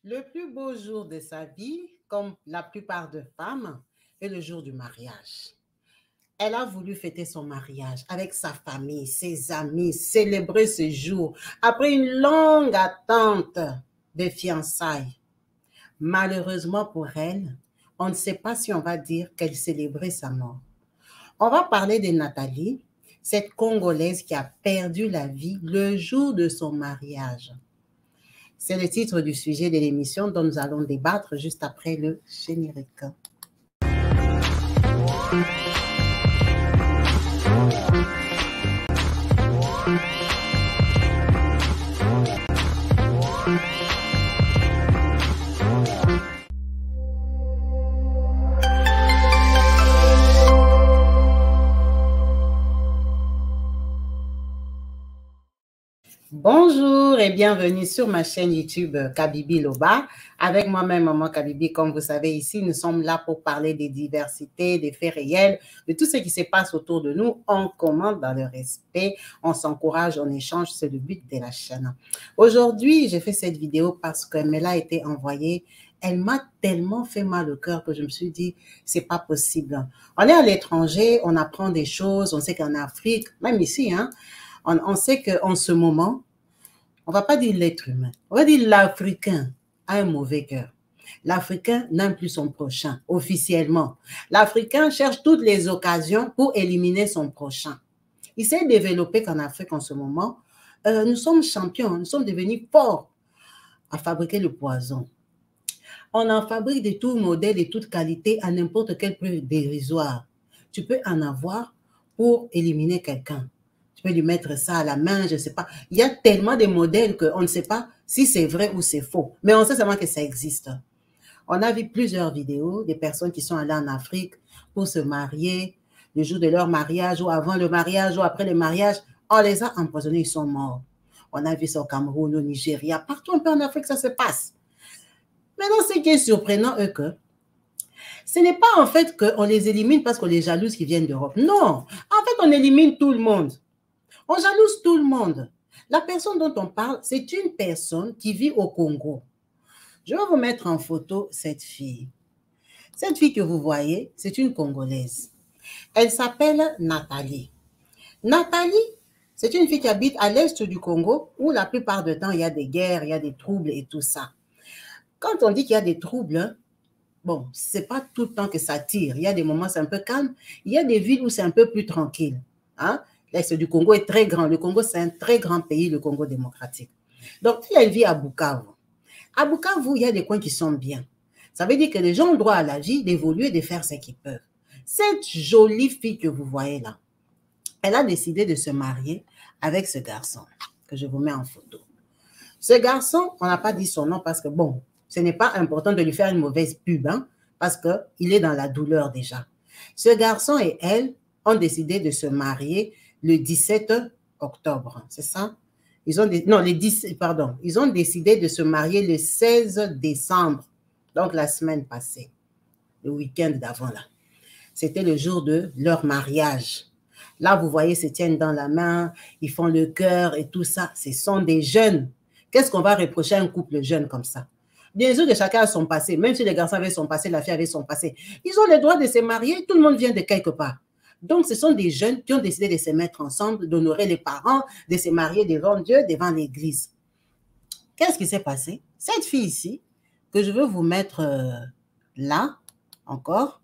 Le plus beau jour de sa vie, comme la plupart des femmes, est le jour du mariage. Elle a voulu fêter son mariage avec sa famille, ses amis, célébrer ce jour après une longue attente de fiançailles. Malheureusement pour elle, on ne sait pas si on va dire qu'elle célébrait sa mort. On va parler de Nathalie, cette Congolaise qui a perdu la vie le jour de son mariage. C'est le titre du sujet de l'émission dont nous allons débattre juste après le générique. Bonjour et bienvenue sur ma chaîne YouTube Kabibi Loba. Avec moi-même, Maman Kabibi, comme vous savez ici, nous sommes là pour parler des diversités, des faits réels, de tout ce qui se passe autour de nous. On commente dans le respect, on s'encourage, on échange, c'est le but de la chaîne. Aujourd'hui, j'ai fait cette vidéo parce qu'elle me l'a été envoyée. Elle m'a tellement fait mal au cœur que je me suis dit, c'est pas possible. On est à l'étranger, on apprend des choses, on sait qu'en Afrique, même ici, on sait qu'en ce moment, on ne va pas dire l'être humain, on va dire l'Africain a un mauvais cœur. L'Africain n'aime plus son prochain, officiellement. L'Africain cherche toutes les occasions pour éliminer son prochain. Il s'est développé qu'en Afrique en ce moment, nous sommes champions, nous sommes devenus forts à fabriquer le poison. On en fabrique de tout modèle, de toute qualité, à n'importe quel prix dérisoire. Tu peux en avoir pour éliminer quelqu'un. Tu peux lui mettre ça à la main, je ne sais pas. Il y a tellement de modèles qu'on ne sait pas si c'est vrai ou c'est faux. Mais on sait seulement que ça existe. On a vu plusieurs vidéos des personnes qui sont allées en Afrique pour se marier, le jour de leur mariage ou avant le mariage ou après le mariage. On les a empoisonnés, ils sont morts. On a vu ça au Cameroun, au Nigeria, partout un peu en Afrique, ça se passe. Maintenant, ce qui est surprenant, que ce n'est pas en fait qu'on les élimine parce qu'on les jalouse qui viennent d'Europe. Non, en fait, on élimine tout le monde. On jalouse tout le monde. La personne dont on parle, c'est une personne qui vit au Congo. Je vais vous mettre en photo cette fille. Cette fille que vous voyez, c'est une Congolaise. Elle s'appelle Nathalie. Nathalie, c'est une fille qui habite à l'est du Congo où la plupart du temps, il y a des guerres, il y a des troubles et tout ça. Quand on dit qu'il y a des troubles, bon, ce n'est pas tout le temps que ça tire. Il y a des moments, c'est un peu calme. Il y a des villes où c'est un peu plus tranquille. L'est du Congo est très grand. Le Congo, c'est un très grand pays, le Congo démocratique. Donc, elle vit à Bukavu. À Bukavu, il y a des coins qui sont bien. Ça veut dire que les gens ont droit à la vie, d'évoluer, de faire ce qu'ils peuvent. Cette jolie fille que vous voyez là, elle a décidé de se marier avec ce garçon que je vous mets en photo. Ce garçon, on n'a pas dit son nom parce que, bon, ce n'est pas important de lui faire une mauvaise pub, parce qu'il est dans la douleur déjà. Ce garçon et elle ont décidé de se marier le 17 octobre, c'est ça? Ils ont décidé de se marier le 16 décembre, donc la semaine passée, le week-end d'avant là. C'était le jour de leur mariage. Là, vous voyez, ils se tiennent dans la main, ils font le cœur et tout ça. Ce sont des jeunes. Qu'est-ce qu'on va reprocher à un couple jeune comme ça? Bien sûr que chacun a son passé. Même si les garçons avaient son passé, la fille avait son passé. Ils ont le droit de se marier. Tout le monde vient de quelque part. Donc, ce sont des jeunes qui ont décidé de se mettre ensemble, d'honorer les parents, de se marier devant Dieu, devant l'Église. Qu'est-ce qui s'est passé? Cette fille ici, que je veux vous mettre là, encore,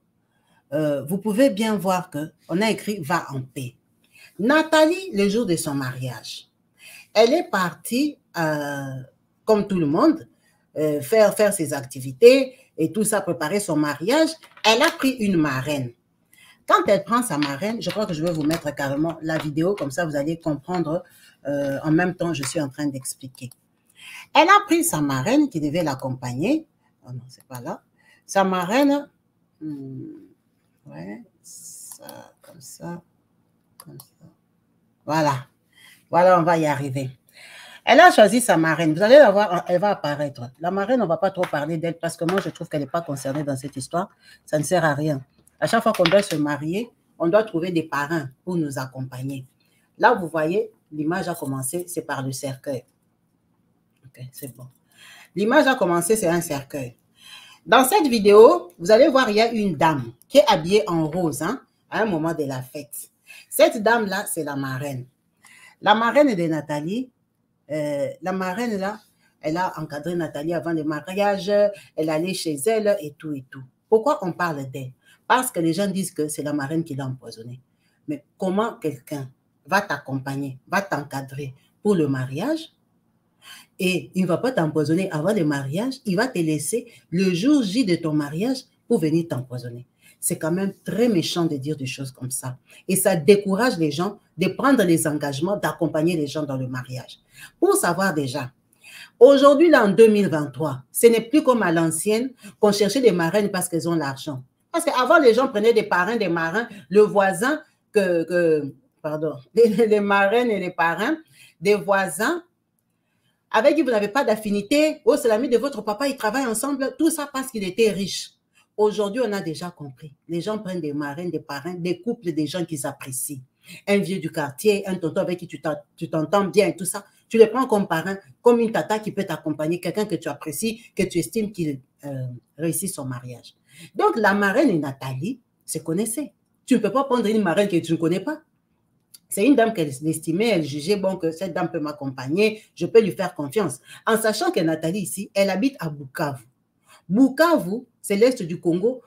vous pouvez bien voir qu'on a écrit « Va en paix ». Nathalie, le jour de son mariage, elle est partie, comme tout le monde, faire ses activités et tout ça, préparer son mariage. Elle a pris une marraine. Quand elle prend sa marraine, je crois que je vais vous mettre carrément la vidéo, comme ça vous allez comprendre en même temps je suis en train d'expliquer. Elle a pris sa marraine qui devait l'accompagner. Oh non, c'est pas là. Sa marraine, ouais, ça, comme ça, comme ça. Voilà. Voilà, on va y arriver. Elle a choisi sa marraine. Vous allez la voir, elle va apparaître. La marraine, on ne va pas trop parler d'elle parce que moi, je trouve qu'elle n'est pas concernée dans cette histoire. Ça ne sert à rien. À chaque fois qu'on doit se marier, on doit trouver des parrains pour nous accompagner. Là, vous voyez, l'image a commencé, c'est par le cercueil. Ok, c'est bon. L'image a commencé, c'est un cercueil. Dans cette vidéo, vous allez voir, il y a une dame qui est habillée en rose hein, à un moment de la fête. Cette dame-là, c'est la marraine. La marraine de Nathalie, la marraine là, elle a encadré Nathalie avant le mariage, elle allait chez elle et tout et tout. Pourquoi on parle d'elle? Parce que les gens disent que c'est la marraine qui l'a empoisonnée. Mais comment quelqu'un va t'accompagner, va t'encadrer pour le mariage et il ne va pas t'empoisonner avant le mariage, il va te laisser le jour J de ton mariage pour venir t'empoisonner. C'est quand même très méchant de dire des choses comme ça. Et ça décourage les gens de prendre les engagements, d'accompagner les gens dans le mariage. Pour savoir déjà, aujourd'hui, là, en 2023, ce n'est plus comme à l'ancienne qu'on cherchait des marraines parce qu'elles ont l'argent. Parce qu'avant, les gens prenaient des parrains, des marins, le voisin, pardon, les marraines et les parrains, des voisins, avec qui vous n'avez pas d'affinité. Oh, c'est l'ami de votre papa, ils travaillent ensemble. Tout ça parce qu'il était riche. Aujourd'hui, on a déjà compris. Les gens prennent des marraines, des parrains, des couples, des gens qu'ils apprécient. Un vieux du quartier, un tonton avec qui tu t'entends bien et tout ça. Tu les prends comme parrain, comme une tata qui peut t'accompagner, quelqu'un que tu apprécies, que tu estimes qu'il réussit son mariage. Donc, la marraine et Nathalie se connaissaient. Tu ne peux pas prendre une marraine que tu ne connais pas. C'est une dame qu'elle estimait, elle jugeait bon que cette dame peut m'accompagner, je peux lui faire confiance. En sachant que Nathalie ici, elle habite à Bukavu. Bukavu, c'est l'est du Congo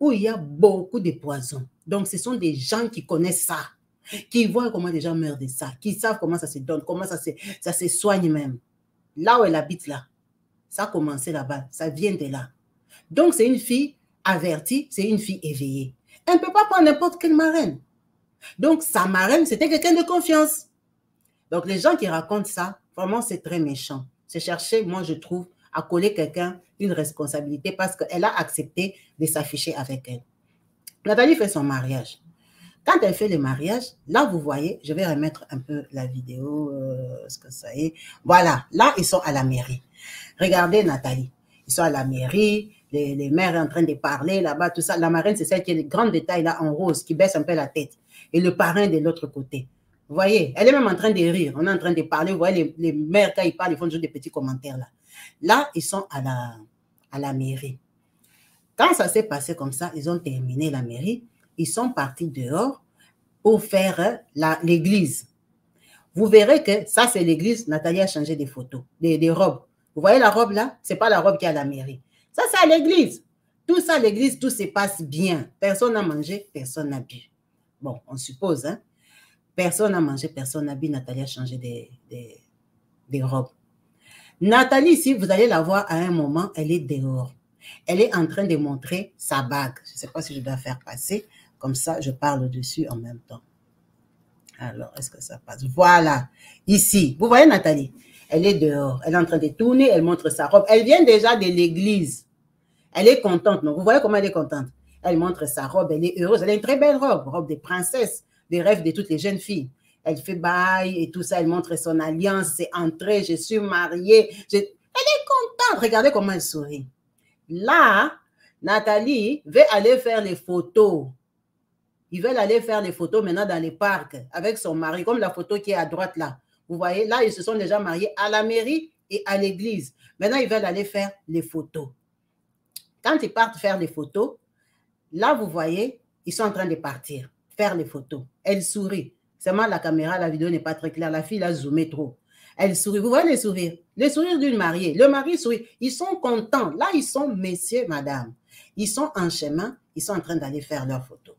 où il y a beaucoup de poisons. Donc, ce sont des gens qui connaissent ça, qui voient comment les gens meurent de ça, qui savent comment ça se donne, comment ça se soigne même. Là où elle habite là, ça a commencé là-bas, ça vient de là. Donc, c'est une fille avertie, c'est une fille éveillée. Elle ne peut pas prendre n'importe quelle marraine. Donc, sa marraine, c'était quelqu'un de confiance. Donc, les gens qui racontent ça, vraiment, c'est très méchant. C'est chercher, moi, je trouve, à coller quelqu'un une responsabilité parce qu'elle a accepté de s'afficher avec elle. Nathalie fait son mariage. Quand elle fait le mariage, là, vous voyez, je vais remettre un peu la vidéo, ce que ça est. Voilà, là, ils sont à la mairie. Regardez Nathalie. Ils sont à la mairie, les mères sont en train de parler là-bas, tout ça. La marraine, c'est celle qui a les grands détails là en rose, qui baisse un peu la tête. Et le parrain de l'autre côté. Vous voyez, elle est même en train de rire. On est en train de parler. Vous voyez, les mères, quand ils parlent, ils font toujours des petits commentaires là. Là, ils sont à la mairie. Quand ça s'est passé comme ça, ils ont terminé la mairie. Ils sont partis dehors pour faire l'église. Vous verrez que ça, c'est l'église. Nathalie a changé des photos, des robes. Vous voyez la robe là? Ce n'est pas la robe qui est à la mairie. Ça, c'est à l'église. Tout ça, l'église, tout se passe bien. Personne n'a mangé, personne n'a bu. Bon, on suppose, hein? Personne n'a mangé, personne n'a bu. Nathalie a changé des robes. Nathalie, ici, vous allez la voir à un moment, elle est dehors. Elle est en train de montrer sa bague. Je ne sais pas si je dois faire passer. Comme ça, je parle dessus en même temps. Alors, est-ce que ça passe? Voilà. Ici, vous voyez Nathalie? Elle est dehors. Elle est en train de tourner. Elle montre sa robe. Elle vient déjà de l'église. Elle est contente. Non? Vous voyez comment elle est contente? Elle montre sa robe. Elle est heureuse. Elle a une très belle robe. Robe de princesse. Des rêves de toutes les jeunes filles. Elle fait bail et tout ça. Elle montre son alliance. C'est entré. Je suis mariée. Elle est contente. Regardez comment elle sourit. Là, Nathalie veut aller faire les photos. Ils veulent aller faire les photos maintenant dans les parcs avec son mari, comme la photo qui est à droite là. Vous voyez, là, ils se sont déjà mariés à la mairie et à l'église. Maintenant, ils veulent aller faire les photos. Quand ils partent faire les photos, là, vous voyez, ils sont en train de partir, faire les photos. Elle sourit. Seulement, la caméra, la vidéo n'est pas très claire. La fille a zoomé trop. Elle sourit. Vous voyez les sourires? Les sourires d'une mariée. Le mari sourit. Ils sont contents. Là, ils sont messieurs, madame. Ils sont en chemin. Ils sont en train d'aller faire leurs photos.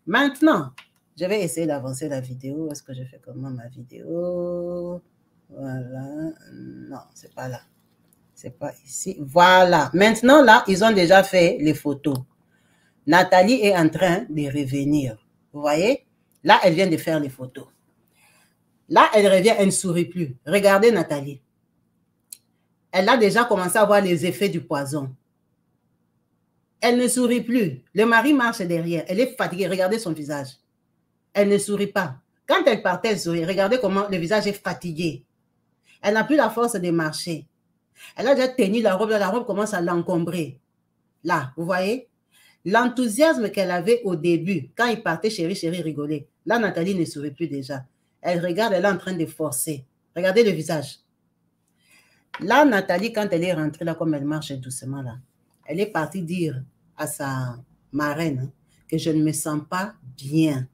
Maintenant, je vais essayer d'avancer la vidéo. Est-ce que je fais comment ma vidéo? Voilà. Non, c'est pas là. C'est pas ici. Voilà. Maintenant, là, ils ont déjà fait les photos. Nathalie est en train de revenir. Vous voyez? Là, elle vient de faire les photos. Là, elle revient, elle ne sourit plus. Regardez Nathalie. Elle a déjà commencé à voir les effets du poison. Elle ne sourit plus. Le mari marche derrière. Elle est fatiguée. Regardez son visage. Elle ne sourit pas. Quand elle partait, elle sourit. Regardez comment le visage est fatigué. Elle n'a plus la force de marcher. Elle a déjà tenu la robe. La robe commence à l'encombrer. Là, vous voyez? L'enthousiasme qu'elle avait au début, quand il partait, chérie, chérie, rigoler. Là, Nathalie ne sourit plus déjà. Elle regarde, elle est en train de forcer. Regardez le visage. Là, Nathalie, quand elle est rentrée, là, comme elle marche doucement, là, elle est partie dire à sa marraine que je ne me sens pas bien.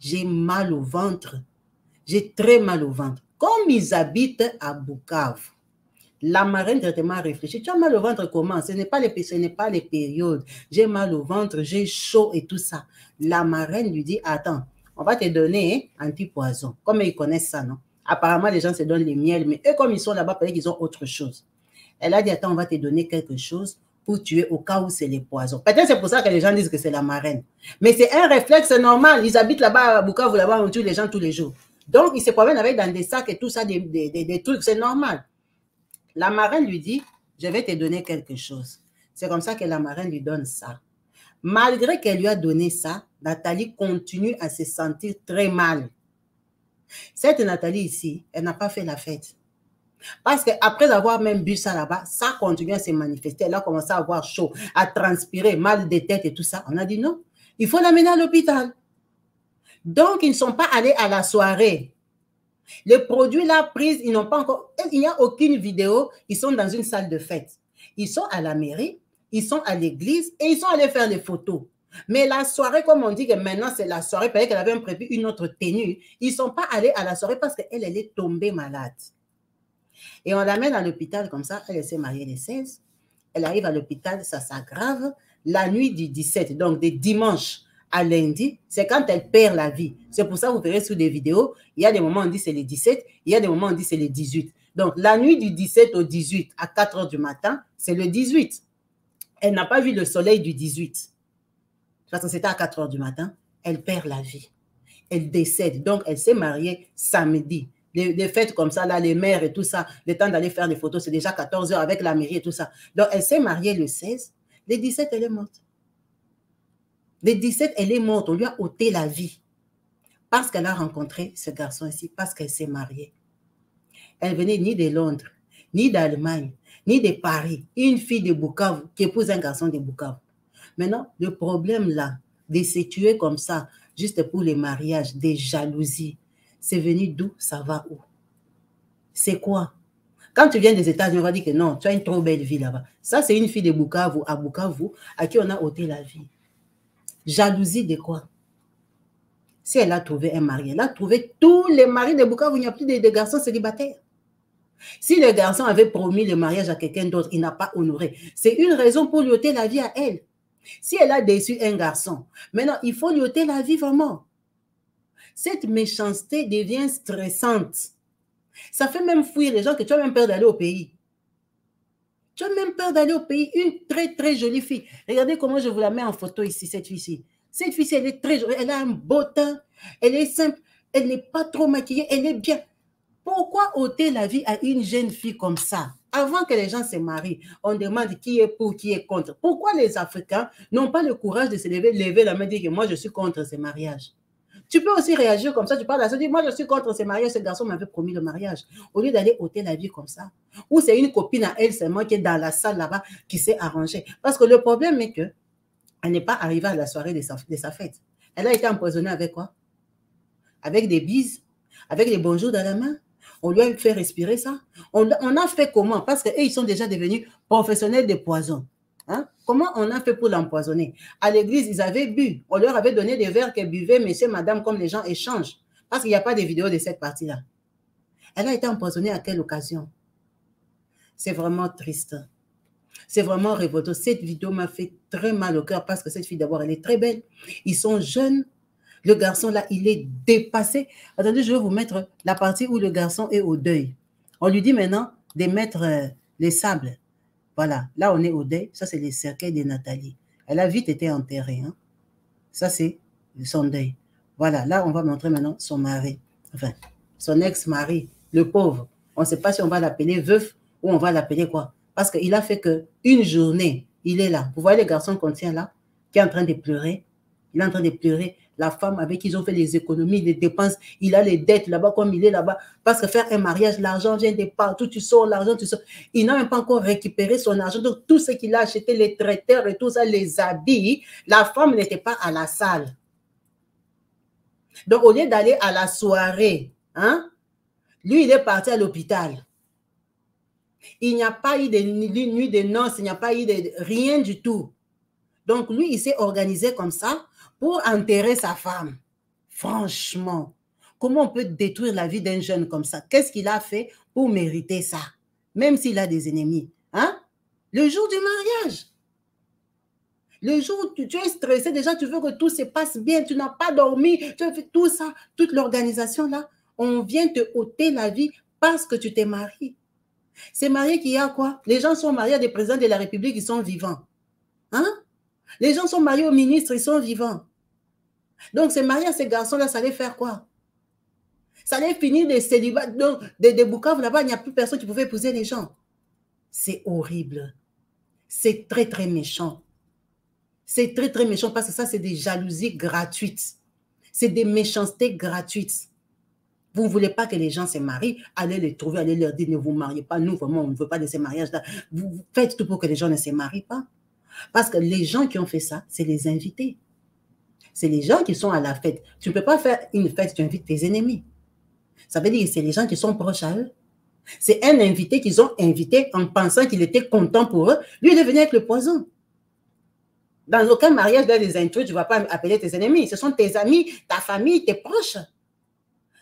J'ai mal au ventre. J'ai très mal au ventre. Comme ils habitent à Bukavu, la marraine directement réfléchit. Tu as mal au ventre comment? Ce n'est pas les périodes. J'ai mal au ventre, j'ai chaud et tout ça. La marraine lui dit, attends, on va te donner un antipoison. Comme ils connaissent ça, non? Apparemment, les gens se donnent les miels, mais eux, comme ils sont là-bas, peut-être qu'ils ont autre chose. Elle a dit, attends, on va te donner quelque chose pour tuer au cas où c'est les poisons. Peut-être c'est pour ça que les gens disent que c'est la marraine. Mais c'est un réflexe normal. Ils habitent là-bas à Bukavu, là-bas, on tue les gens tous les jours. Donc, ils se promènent avec dans des sacs et tout ça, des trucs, c'est normal. La marraine lui dit, je vais te donner quelque chose. C'est comme ça que la marraine lui donne ça. Malgré qu'elle lui a donné ça, Nathalie continue à se sentir très mal. Cette Nathalie ici, elle n'a pas fait la fête. Parce qu'après avoir même bu ça là-bas, ça continue à se manifester. Elle a commencé à avoir chaud, à transpirer, mal de tête et tout ça. On a dit non, il faut l'amener à l'hôpital. Donc, ils ne sont pas allés à la soirée. Les produits là pris, ils n'ont pas encore, il n'y a aucune vidéo, ils sont dans une salle de fête. Ils sont à la mairie, ils sont à l'église et ils sont allés faire des photos. Mais la soirée, comme on dit que maintenant c'est la soirée, peut-être qu'elle avait prévu une autre tenue, ils ne sont pas allés à la soirée parce qu'elle, elle est tombée malade. Et on l'amène à l'hôpital comme ça, elle s'est mariée le 16, elle arrive à l'hôpital, ça s'aggrave, la nuit du 17, donc de dimanche à lundi, c'est quand elle perd la vie. C'est pour ça que vous verrez sur des vidéos, il y a des moments où on dit c'est le 17, il y a des moments où on dit c'est le 18. Donc, la nuit du 17 au 18 à 4 heures du matin, c'est le 18. Elle n'a pas vu le soleil du 18. Parce que c'était à 4 heures du matin, elle perd la vie. Elle décède. Donc, elle s'est mariée samedi. Des fêtes comme ça, là, les mères et tout ça, le temps d'aller faire des photos, c'est déjà 14 heures avec la mairie et tout ça. Donc, elle s'est mariée le 16. Le 17, elle est morte. Le 17, elle est morte. On lui a ôté la vie. Parce qu'elle a rencontré ce garçon ici, parce qu'elle s'est mariée. Elle venait ni de Londres, ni d'Allemagne, ni de Paris. Une fille de Bukavu qui épouse un garçon de Bukavu. Maintenant, le problème là, de se tuer comme ça, juste pour les mariages, des jalousies, c'est venu d'où? Ça va où? C'est quoi? Quand tu viens des États-Unis, on va dire que non, tu as une trop belle vie là-bas. Ça, c'est une fille de Bukavu, à qui on a ôté la vie. Jalousie de quoi? Si elle a trouvé un mari, elle a trouvé tous les maris de Bukavu, il n'y a plus de garçons célibataires. Si le garçon avait promis le mariage à quelqu'un d'autre, il n'a pas honoré. C'est une raison pour lui ôter la vie à elle. Si elle a déçu un garçon, maintenant, il faut lui ôter la vie vraiment. Cette méchanceté devient stressante. Ça fait même fuir les gens que tu as même peur d'aller au pays. Tu as même peur d'aller au pays. Une très, très jolie fille. Regardez comment je vous la mets en photo ici, cette fille-ci. Cette fille-ci, elle est très jolie. Elle a un beau teint. Elle est simple. Elle n'est pas trop maquillée. Elle est bien. Pourquoi ôter la vie à une jeune fille comme ça? Avant que les gens se marient, on demande qui est pour, qui est contre. Pourquoi les Africains n'ont pas le courage de se lever la main et dire que moi, je suis contre ce mariage? Tu peux aussi réagir comme ça, tu parles à ça, tu dis, moi, je suis contre ce mariage, ce garçon m'avait promis le mariage. Au lieu d'aller ôter la vie comme ça. Ou c'est une copine à elle seulement qui est dans la salle là-bas, qui s'est arrangée. Parce que le problème est que elle n'est pas arrivée à la soirée de sa fête. Elle a été empoisonnée avec quoi? Avec des bises, avec des bonjours dans la main. On lui a fait respirer ça. On a fait comment? Parce qu'eux, ils sont déjà devenus professionnels des poisons. Hein? Comment on a fait pour l'empoisonner? À l'église, ils avaient bu. On leur avait donné des verres qu'elles buvaient, monsieur, madame, comme les gens échangent. Parce qu'il n'y a pas de vidéo de cette partie-là. Elle a été empoisonnée à quelle occasion? C'est vraiment triste. C'est vraiment révoltant. Cette vidéo m'a fait très mal au cœur parce que cette fille, d'abord, elle est très belle. Ils sont jeunes. Le garçon, là, il est dépassé. Attendez, je vais vous mettre la partie où le garçon est au deuil. On lui dit maintenant de mettre les sables. Voilà, là, on est au deuil. Ça, c'est les cercueils de Nathalie. Elle a vite été enterrée. Hein. Ça, c'est son deuil. Voilà, là, on va montrer maintenant son mari. Enfin, son ex-mari, le pauvre. On ne sait pas si on va l'appeler veuf ou on va l'appeler quoi. Parce qu'il a fait qu'une journée, il est là. Vous voyez le garçon qu'on tient là, qui est en train de pleurer. Il est en train de pleurer. La femme avec qui ils ont fait les économies, les dépenses, il a les dettes là-bas comme il est là-bas. Parce que faire un mariage, l'argent vient de partout, tu sors l'argent, tu sors. Il n'a même pas encore récupéré son argent. Donc, tout ce qu'il a acheté, les traiteurs et tout ça, les habits, la femme n'était pas à la salle. Donc, au lieu d'aller à la soirée, hein, lui, il est parti à l'hôpital. Il n'y a pas eu de nuit de noces, il n'y a pas eu de rien du tout. Donc, lui, il s'est organisé comme ça pour enterrer sa femme. Franchement, comment on peut détruire la vie d'un jeune comme ça? Qu'est-ce qu'il a fait pour mériter ça? Même s'il a des ennemis. Hein? Le jour du mariage. Le jour où tu es stressé, déjà, tu veux que tout se passe bien, tu n'as pas dormi, tu as fait tout ça, toute l'organisation là, on vient te ôter la vie parce que tu t'es marié. C'est marié qu'il y a quoi? Les gens sont mariés à des présidents de la République, ils sont vivants. Hein? Les gens sont mariés aux ministres, ils sont vivants. Donc, c'est marié à ces garçons-là, ça allait faire quoi? Ça allait finir des célibats, donc des boucaves là-bas, il n'y a plus personne qui pouvait épouser les gens. C'est horrible. C'est très, très méchant. C'est très, très méchant parce que ça, c'est des jalousies gratuites. C'est des méchancetés gratuites. Vous ne voulez pas que les gens se marient, allez les trouver, allez leur dire, ne vous mariez pas. Nous, vraiment, on ne veut pas de ces mariages-là. Vous faites tout pour que les gens ne se marient pas. Parce que les gens qui ont fait ça, c'est les invités. C'est les gens qui sont à la fête. Tu ne peux pas faire une fête, tu invites tes ennemis. Ça veut dire que c'est les gens qui sont proches à eux. C'est un invité qu'ils ont invité en pensant qu'il était content pour eux. Lui, il est venu avec le poison. Dans aucun mariage, dans les intrus, tu ne vas pas appeler tes ennemis. Ce sont tes amis, ta famille, tes proches.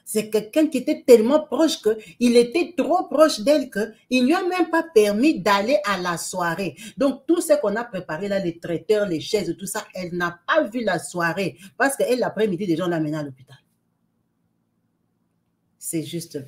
C'est quelqu'un qui était tellement proche qu'il était trop proche d'elle qu'il ne lui a même pas permis d'aller à la soirée. Donc, tout ce qu'on a préparé là, les traiteurs, les chaises, tout ça, elle n'a pas vu la soirée parce qu'elle, l'après-midi, les gens l'ont amenée à l'hôpital. C'est juste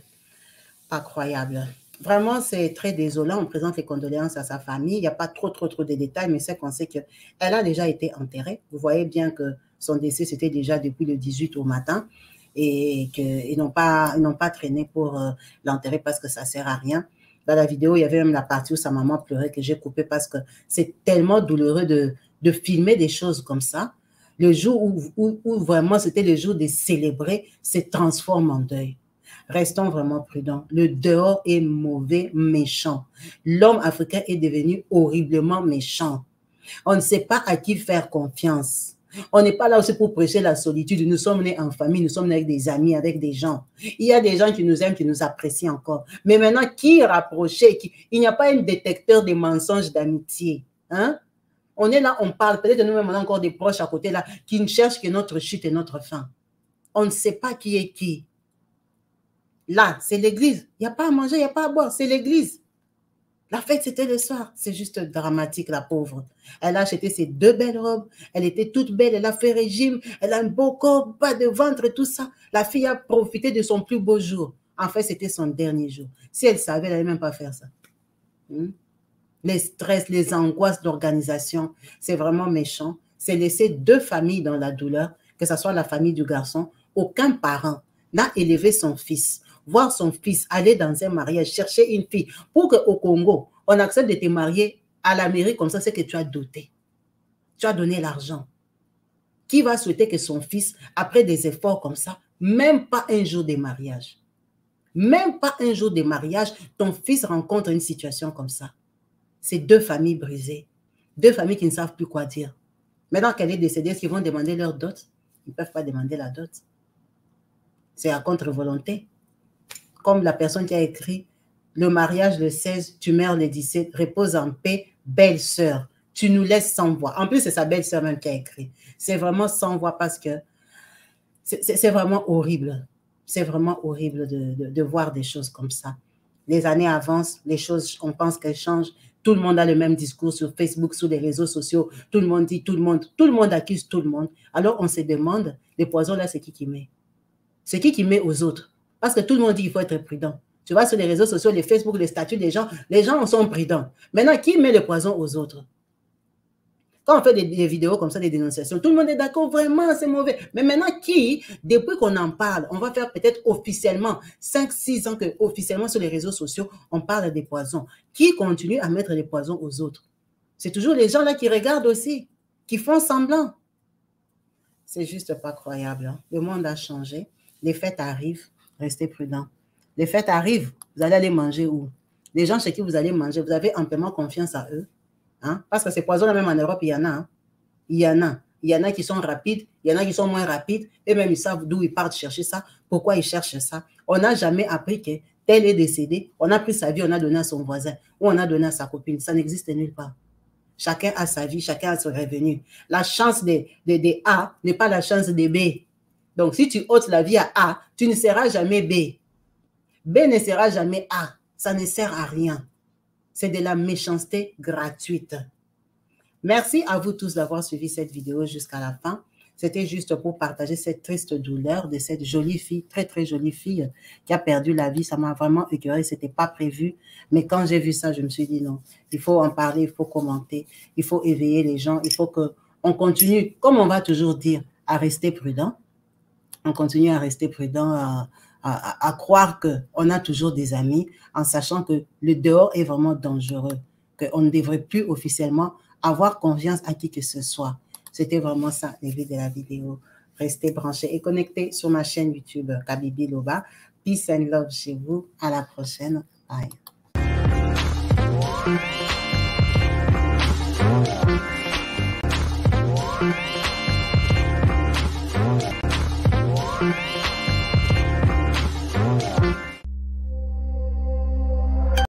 pas croyable. Vraiment, c'est très désolant. On présente les condoléances à sa famille. Il n'y a pas trop de détails, mais c'est qu'on sait qu'elle a déjà été enterrée. Vous voyez bien que son décès, c'était déjà depuis le 18 au matin et qu'ils n'ont pas traîné pour l'enterrer parce que ça ne sert à rien. Dans la vidéo, il y avait même la partie où sa maman pleurait que j'ai coupée parce que c'est tellement douloureux de filmer des choses comme ça. Le jour où vraiment c'était le jour de célébrer se transforme en deuil. Restons vraiment prudents. Le dehors est mauvais, méchant. L'homme africain est devenu horriblement méchant. On ne sait pas à qui faire confiance. On n'est pas là aussi pour prêcher la solitude. Nous sommes nés en famille, nous sommes nés avec des amis, avec des gens. Il y a des gens qui nous aiment, qui nous apprécient encore. Mais maintenant, qui rapprocher? Il n'y a pas un détecteur des mensonges d'amitié. Hein? On est là, on parle. Peut-être nous-mêmes, on a encore des proches à côté là qui ne cherchent que notre chute et notre fin. On ne sait pas qui est qui. Là, c'est l'église. Il n'y a pas à manger, il n'y a pas à boire. C'est l'église. La fête, c'était le soir. C'est juste dramatique, la pauvre. Elle a acheté ses 2 belles robes. Elle était toute belle. Elle a fait régime. Elle a un beau corps, pas de ventre, tout ça. La fille a profité de son plus beau jour. En fait, c'était son dernier jour. Si elle savait, elle n'allait même pas faire ça. Les stress, les angoisses d'organisation, c'est vraiment méchant. C'est laisser 2 familles dans la douleur, que ce soit la famille du garçon. Aucun parent n'a élevé son fils. Voir son fils aller dans un mariage, chercher une fille, pour qu'au Congo, on accepte de te marier à l'Amérique comme ça, c'est que tu as doté. Tu as donné l'argent. Qui va souhaiter que son fils, après des efforts comme ça, même pas un jour de mariage, même pas un jour de mariage, ton fils rencontre une situation comme ça? C'est 2 familles brisées, 2 familles qui ne savent plus quoi dire. Maintenant qu'elle est décédée, est-ce qu'ils vont demander leur dot? Ils ne peuvent pas demander la dot. C'est à contre-volonté. Comme la personne qui a écrit « Le mariage le 16, tu meurs le 17, repose en paix, belle sœur. Tu nous laisses sans voix. » En plus, c'est sa belle sœur même qui a écrit. C'est vraiment sans voix parce que c'est vraiment horrible. C'est vraiment horrible de voir des choses comme ça. Les années avancent, les choses, on pense qu'elles changent. Tout le monde a le même discours sur Facebook, sur les réseaux sociaux. Tout le monde dit tout le monde accuse tout le monde. Alors, on se demande, les poisons là, c'est qui met? C'est qui met aux autres? Parce que tout le monde dit qu'il faut être prudent. Tu vois, sur les réseaux sociaux, les Facebook, les statuts des gens, les gens sont prudents. Maintenant, qui met le poison aux autres? Quand on fait des vidéos comme ça, des dénonciations, tout le monde est d'accord, vraiment, c'est mauvais. Mais maintenant, qui, depuis qu'on en parle, on va faire peut-être officiellement, 5-6 ans que officiellement sur les réseaux sociaux, on parle des poisons. Qui continue à mettre les poisons aux autres? C'est toujours les gens là qui regardent aussi, qui font semblant. C'est juste pas croyable. Hein? Le monde a changé. Les fêtes arrivent. Restez prudents. Les fêtes arrivent, vous allez aller manger où? Les gens chez qui vous allez manger, vous avez amplement confiance à eux. Hein? Parce que ces poisons-là, même en Europe, il y en a. Hein? Il y en a. Il y en a qui sont rapides, il y en a qui sont moins rapides. Et même, ils savent d'où ils partent chercher ça, pourquoi ils cherchent ça. On n'a jamais appris que tel est décédé, on a pris sa vie, on a donné à son voisin, ou on a donné à sa copine. Ça n'existe nulle part. Chacun a sa vie, chacun a son revenu. La chance des A n'est pas la chance des B. Donc, si tu ôtes la vie à A, tu ne seras jamais B. B ne sera jamais A. Ça ne sert à rien. C'est de la méchanceté gratuite. Merci à vous tous d'avoir suivi cette vidéo jusqu'à la fin. C'était juste pour partager cette triste douleur de cette jolie fille, très très jolie fille qui a perdu la vie. Ça m'a vraiment écœuré, ce n'était pas prévu. Mais quand j'ai vu ça, je me suis dit non, il faut en parler, il faut commenter, il faut éveiller les gens, il faut qu'on continue, comme on va toujours dire, à rester prudent. On continue à rester prudent, à croire qu'on a toujours des amis, en sachant que le dehors est vraiment dangereux, qu'on ne devrait plus officiellement avoir confiance à qui que ce soit. C'était vraiment ça, l'idée de la vidéo. Restez branchés et connectés sur ma chaîne YouTube Kabibi Loba. Peace and love chez vous. À la prochaine. Bye.